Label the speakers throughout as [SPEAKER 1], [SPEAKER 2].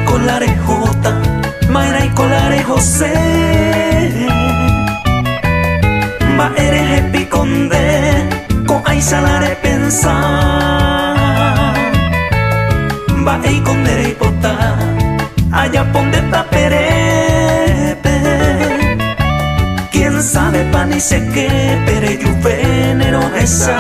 [SPEAKER 1] colare Jota, Mayra y colare José. Ma eres happy conde, con ay salare pensar. Va ei conde y pota, allá ponde taperepe. Quién sabe pa ni sé qué, pero yo venero esa.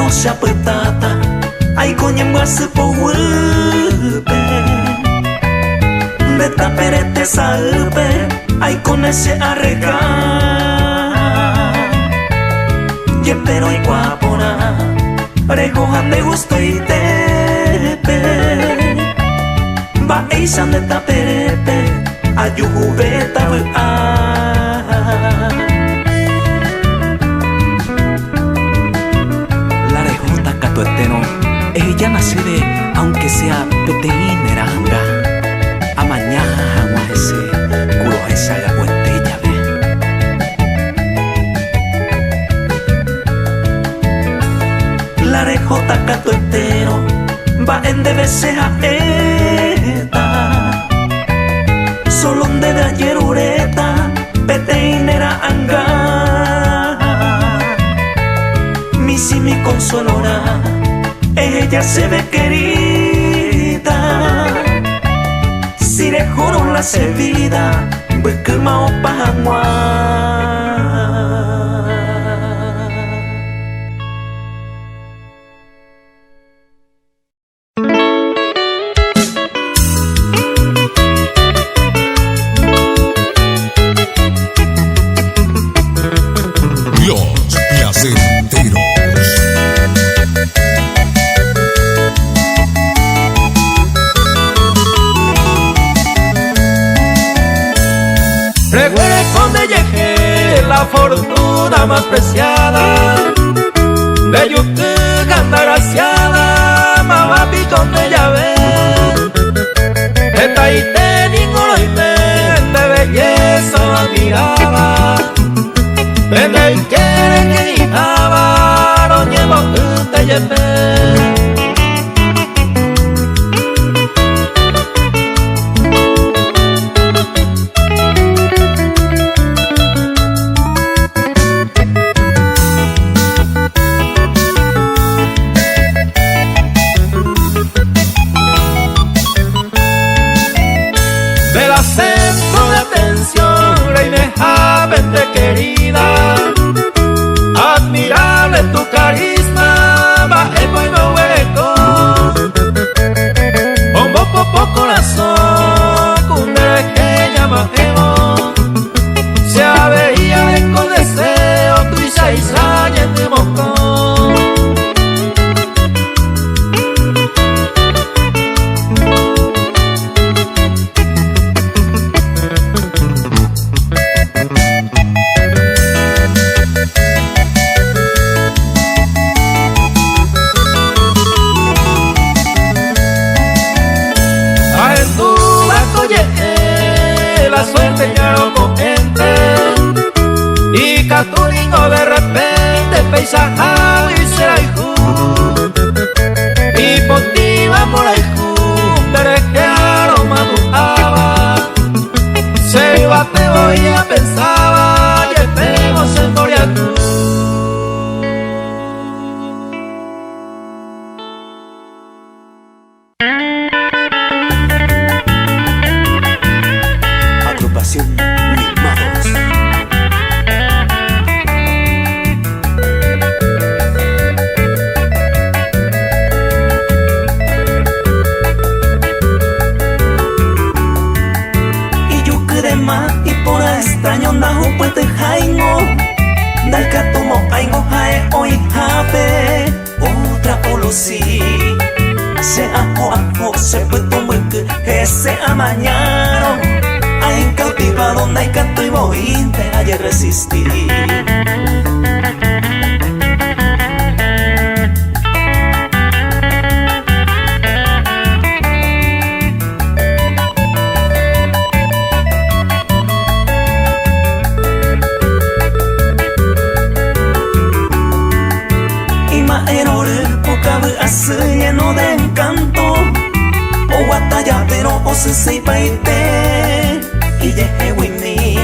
[SPEAKER 1] Se apetata, ay coño en po huepe. Beta perete salpe, ay con ese arregar. Y espero y guapona, recojan de gusto y tepe. Va eisan de taperepe, ayuju beta ella nace de, aunque sea peteineranga, a mañana jamás ese culo esa gagüetella ve. La rejota cato entero, va en debese a eta. Solo en de ayer ureta, peteinera anga. Mi si mi consolora, ella se ve querida. Si le juro la vida, pues que mao pangua.
[SPEAKER 2] Los placenteros.
[SPEAKER 1] Recuerde cuando llegué la fortuna más preciada de Yucatán, agraciada, mamapi donde ya ve. Esta y tengo y de belleza admiraba. Vende y quiere que gritaba, no llevo que te lleve. Centro de atención, reina vente querida, admirable tu carisma, baje bueno hueco, bombo popo corazón, cundere que llama emo, se aveía con deseo, tu y 6 años de mocón. La suerte ya no gente y Caturingo de repente paisaje y será hijo y pontiva por ahí pero es que aroma dujaba se iba te voy a pensaba y el pego se moría tú. Y por extraño nahu pues te jaimo dal katumo aingo jae oi jape otra olosi se ajo se puesto muy que se amañaron hay cautivado hay canto y voy te ayer resistí
[SPEAKER 3] se sei paite y yehe wini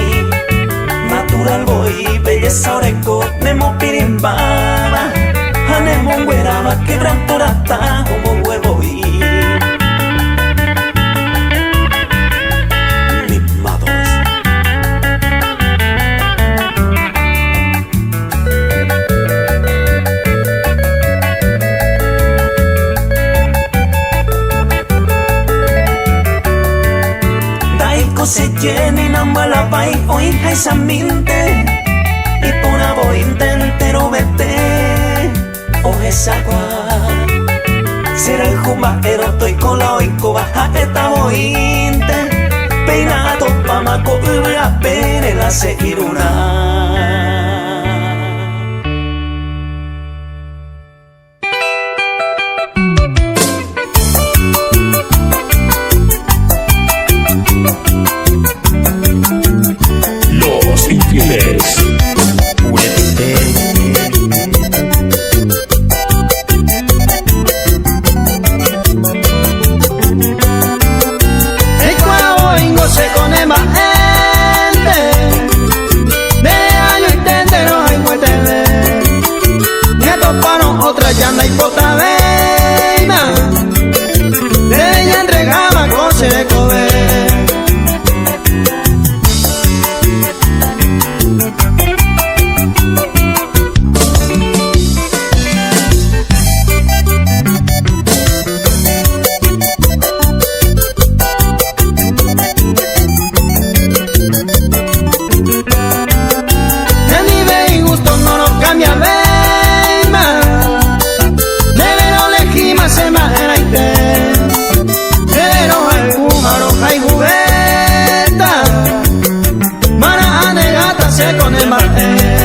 [SPEAKER 3] natural boy belleza oreco nemo pirimbaba hanemo ngueraba que gran torata como huevo y se llena y nambala pai hoy hay saminte y por abointe entero vete o esa agua será el jumaero estoy con la oico baja esta bointe peinado pamaco ubra pere la seguiruna.
[SPEAKER 4] Llama y pota veima de ella entregaba coche de comer. En nivel y gusto no lo cambia veima se majera y te pero alguna roja y jugueta mana anegata se con el margen.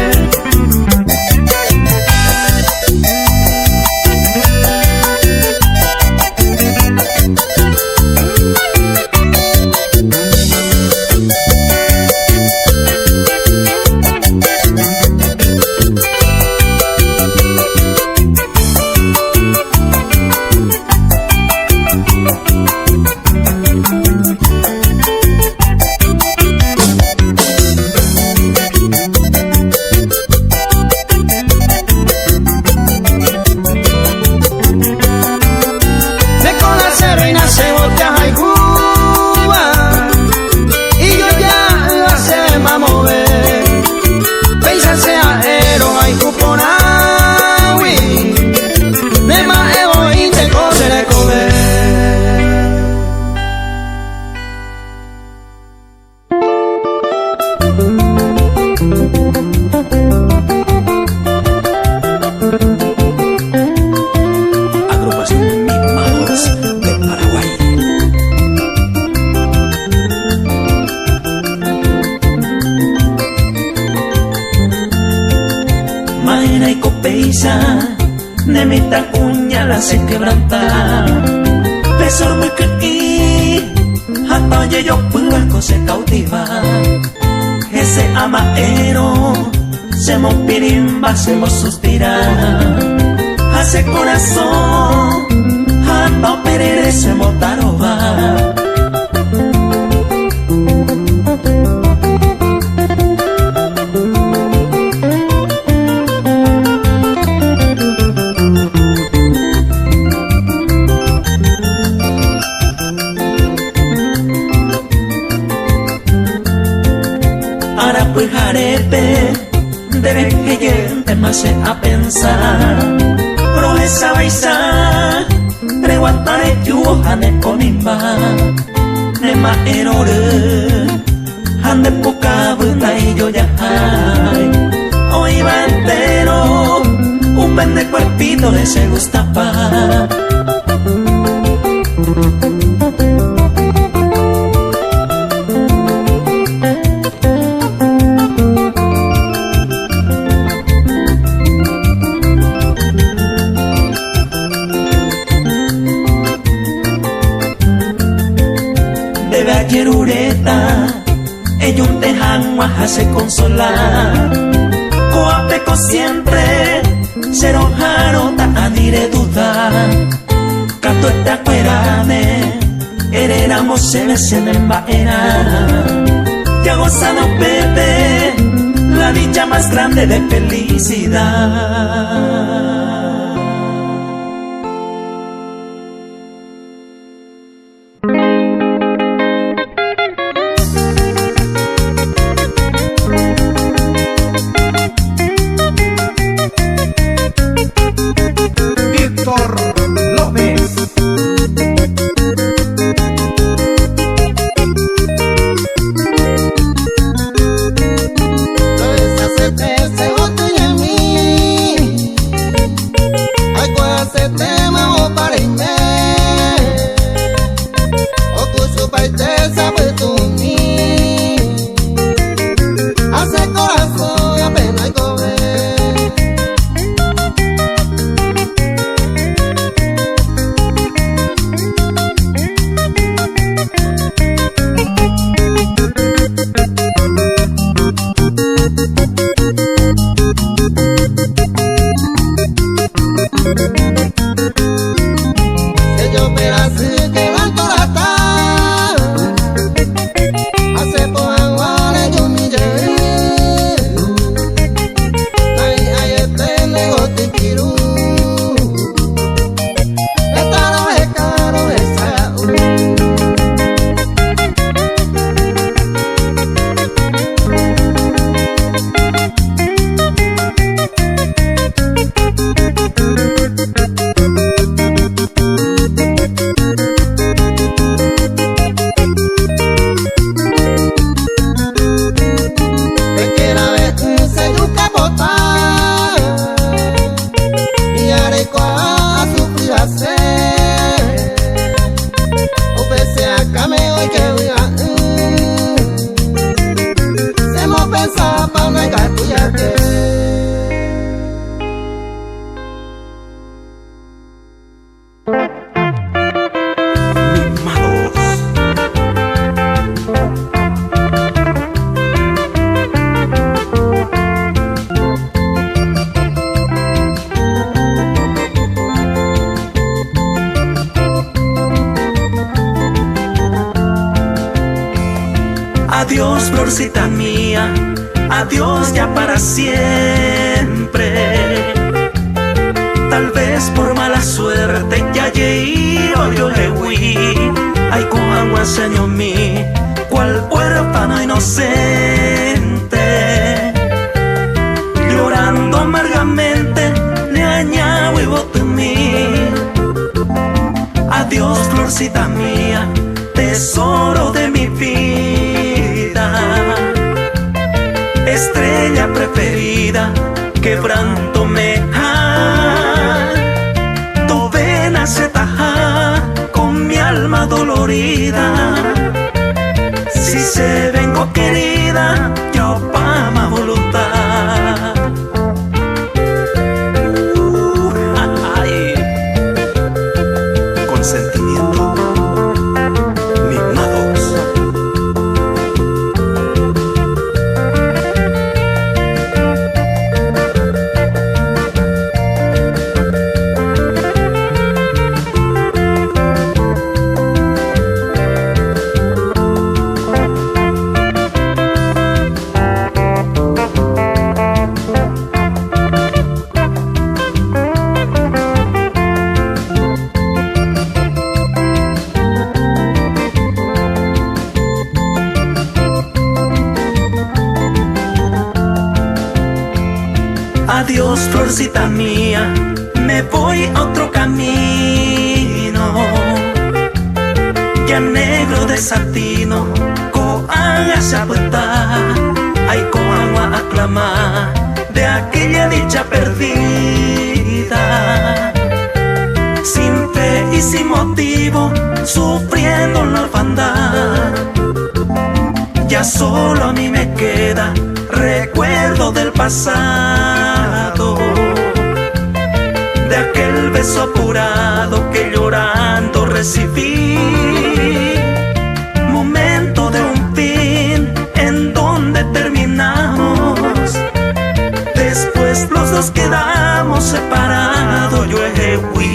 [SPEAKER 3] Nemita uña la se quebranta pesor muy que hasta oye yo puedo se cautiva ese amaero se mo pirimba se mo suspira hace corazón hasta perere se mo taroba. Debe que gente más se a pensar pero esa baisa preguantare yuo hane konimba nema erore hande poca bunda y yo ya hay hoy va entero un pende cuerpito de se gusta pa. Ellos dejan guaja se consolar coapeco siempre cero jarota adire duda canto esta cuerame Heredamos se me en vaera, ya gozando Pepe la dicha más grande de felicidad. Adiós, florcita mía, adiós ya para siempre. Tal vez por mala suerte ya llegué yo le fui. Ay, con agua señor mí, cual huérfano inocente, llorando amargamente le añado y voto en mí. Adiós, florcita mía, tesoro de mi vida, estrella preferida, quebrándome tovena se taja con mi alma dolorida. Si se vengo querida, yo pa' ma voluntad. Ay, con sentimiento. Adiós, florcita mía, me voy a otro camino, ya negro de satino, coaga se apuesta, ay, coagua aclamar de aquella dicha perdida, sin fe y sin motivo, sufriendo en la orfandad. Ya solo a mí me queda recuerdo del pasado, de aquel beso apurado que llorando recibí, momento de un fin en donde terminamos, después los dos quedamos separados, yo fui.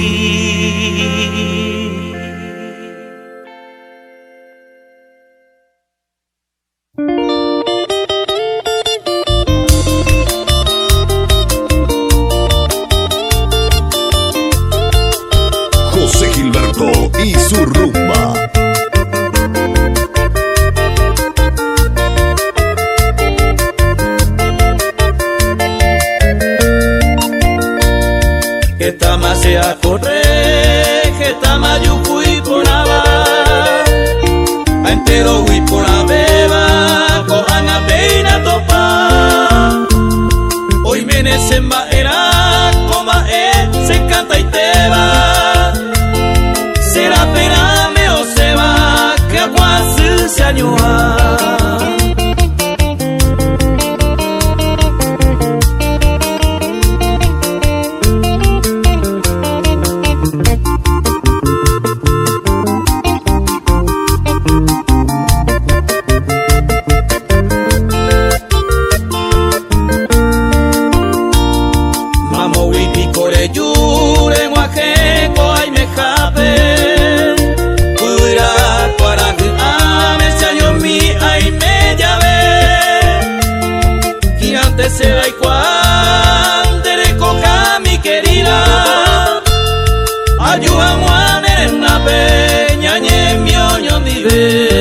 [SPEAKER 3] se acorre que tamayo fui por nava a entero fui por la beba cojan a peina topa hoy menece era coma se canta y te va será pena me o se va que agua se añua. Se va y cuando le coja mi querida ayúdame a en una peña y en mi oño nivel.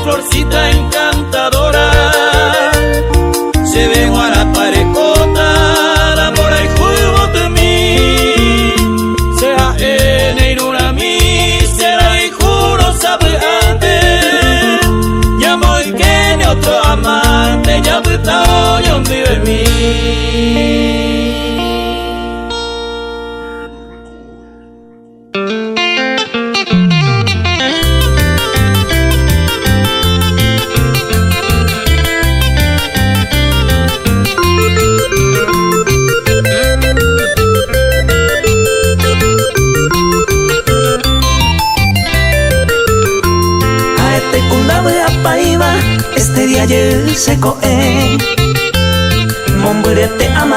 [SPEAKER 3] Florcita encantadora se ven a la parecota la mora y jugo de mí sea en una mí será y juro sabe antes ya voy que ni otro amante ya está hoy un día en mí.
[SPEAKER 4] Este día ayer se coe Mombure te ama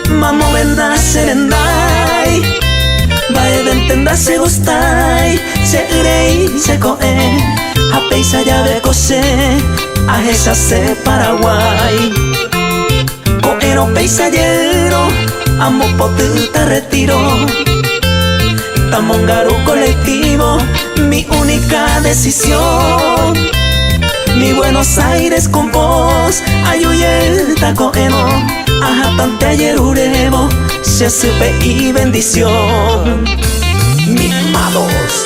[SPEAKER 4] Mamo venda serendai Bae ventenda se gustai Se irei se coe A peisa ya de cose A esa se Paraguay Coero peisallero Amo potita retiro Tamongaro colectivo Mi única decisión Mi Buenos Aires con vos Ayuyelta coeno Ajatante ayer urevo Se supe y bendición Mimados.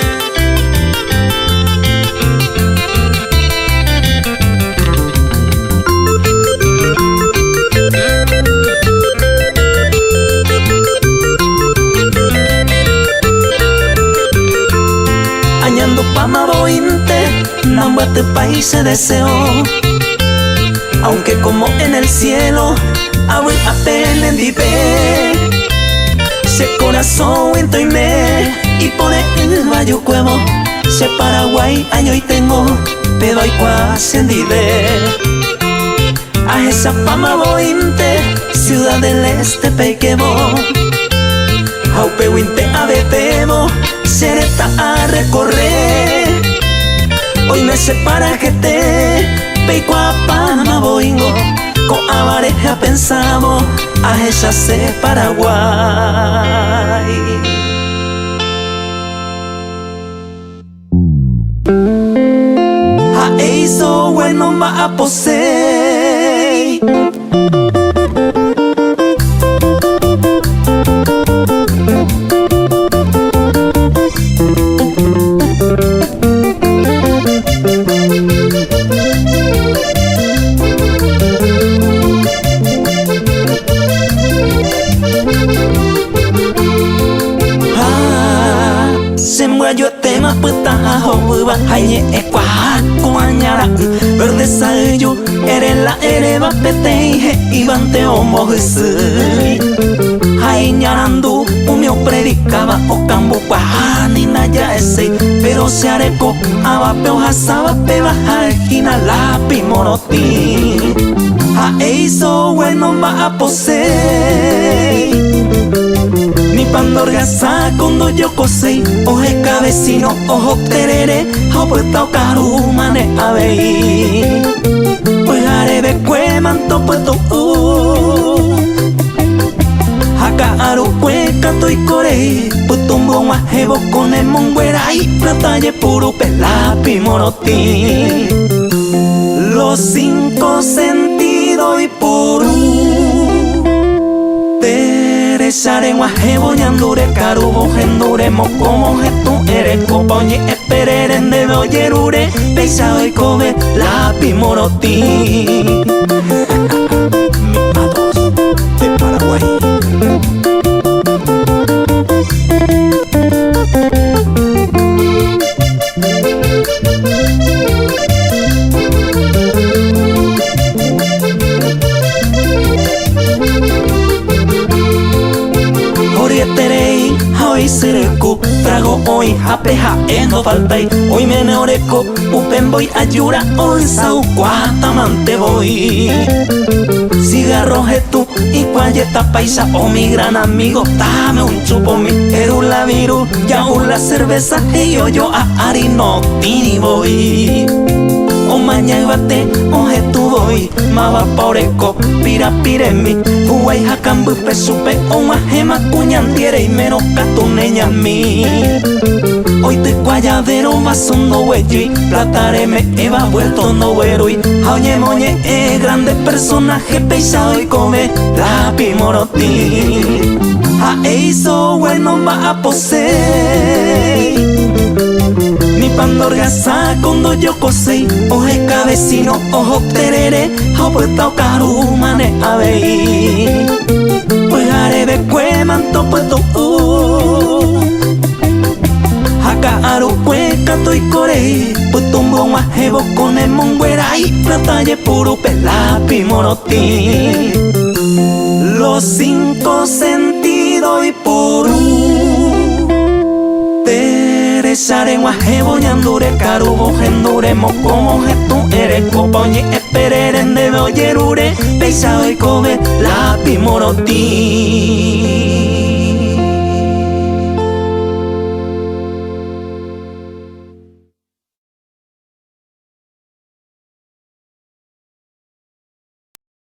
[SPEAKER 4] Añando pama bointe Nambuate país se deseó Aunque como en el cielo Abuel apelen dipe Se corazón viento y me Y pone el valle cuevo Se Paraguay año y tengo Pero hay cuasi en dive A esa pama bointe Ciudad del Este pequebo Aupe winte abetebo Sereta a recorrer Hoy me separa que te Peico a Panamá boingo Con avareja pensamos A ella se Paraguay A eso bueno va a poseer Yo tema puta hoba haye ekwa kuanyara verde sayo ere la ere va pete ibante homo husui Ñarandu, umio predicaba o cambo ni naya ese, pero se areco abapeo hasaba pe baja esquina la pimoroti. A eiso bueno va a posei. Ni pandorgasa cuando yo cosei, oje cabecino, ojo terere, opuesta o carumane abei. Pues arebe cue manto puesto Aru cueca toy corei, putumbo majebo con el monguera y platalle puro pelapi moroti. Los 5 sentidos y puru Teresare majebo ñandure carubo genduremo como getu eres copoñe espereren de doyerure peisado y cobe lapi moroti. Mi patos de Paraguay. Hoy sereco, trago hoy japeja no faltai. Hoy me neoreco, upen voy ayura, hoy sau cuatamante voy. Cigarro tú y cuayeta paisa, oh mi gran amigo, dame un chupo mi erula viru, ya la cerveza y yo a harino tini voy. O mañana bate, oje tu voy, maba poreco, pira piremi, huay jacambu pesupe, o majema cuñantiere y menos catuneña mi. Hoy te guayadero vasondo huello, platareme eva vuelto no verui, oye moñe grande personaje pesado y come la pimoroti. A eiso bueno va a posei. Ni pandorgasa cuando yo cosei, oje cabecino, ojo terere, opuesta o carumane abei. Pues arebe cue manto puesto Acá aru cueca toy corei, pues tumbo majebo con el monguera y platalle puro pelapi moroti. Los 5 sentidos y puru Teresare majebo ñandure carubo genduremo como getu eres copoñe espereren de doyerure peisado y cobe lapi moroti.